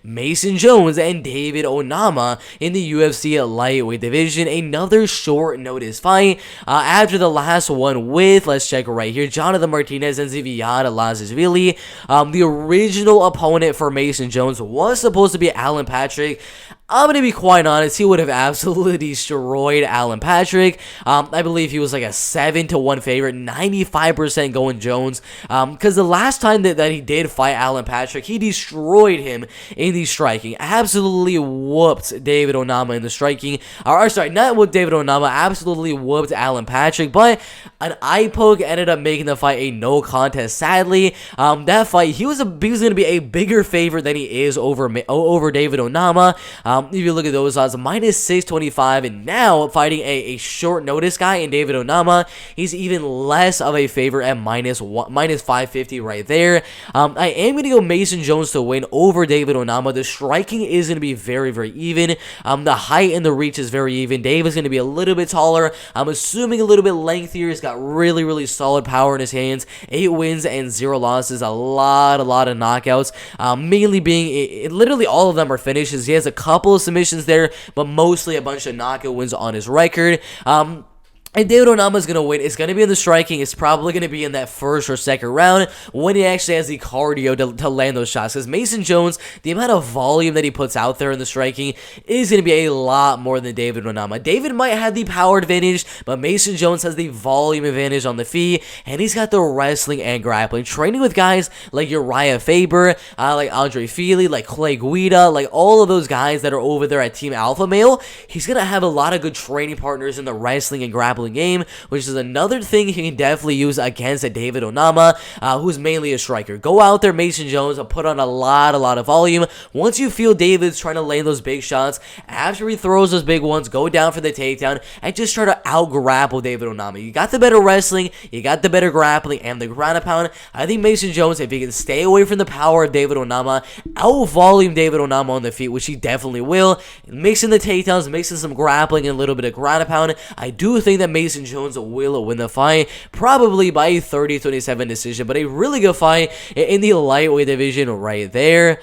Mason Jones and David Onama in the UFC lightweight division. Another short notice fight after the last one with, let's check right here, Jonathan Martinez and Zviad Lazishvili. The original opponent for Mason Jones was supposed to be Alan Patrick. I'm going to be quite honest, he would have absolutely destroyed Alan Patrick. I believe he was like a 7-1 favorite, 95% going Jones. Because the last time that he did fight Alan Patrick, he destroyed him in the striking. Absolutely whooped David Onama in the striking. Or sorry, not whooped David Onama, absolutely whooped Alan Patrick. But an eye poke ended up making the fight a no contest. Sadly, that fight, he was going to be a bigger favorite than he is over David Onama. If you look at those odds, minus 625, and now fighting a short notice guy in David Onama, he's even less of a favorite at minus 550 right there. I am going to go Mason Jones to win over David Onama. The striking is going to be very, very even. The height and the reach is very even. Dave is going to be a little bit taller. I'm assuming a little bit lengthier. He's got really, really solid power in his hands. 8 wins and 0 losses. A lot of knockouts. Mainly being, literally all of them are finishes. He has a couple of submissions there, but mostly a bunch of knockout wins on his record. And David Onama is going to win. It's going to be in the striking. It's probably going to be in that first or second round when he actually has the cardio to land those shots. Because Mason Jones, the amount of volume that he puts out there in the striking is going to be a lot more than David Onama. David might have the power advantage, but Mason Jones has the volume advantage on the feet, and he's got the wrestling and grappling. Training with guys like Uriah Faber, like Andre Fili, like Clay Guida, like all of those guys that are over there at Team Alpha Male, he's going to have a lot of good training partners in the wrestling and grappling game, which is another thing he can definitely use against a David Onama, who's mainly a striker. Go out there, Mason Jones, and put on a lot of volume. Once you feel David's trying to land those big shots, after he throws those big ones, go down for the takedown and just try to out-grapple David Onama. You got the better wrestling, you got the better grappling, and the ground and pound. I think Mason Jones, if he can stay away from the power of David Onama, out-volume David Onama on the feet, which he definitely will, mixing the takedowns, mixing some grappling and a little bit of ground and pound, I do think that Mason Jones will win the fight, probably by a 30-27 decision, but a really good fight in the lightweight division right there.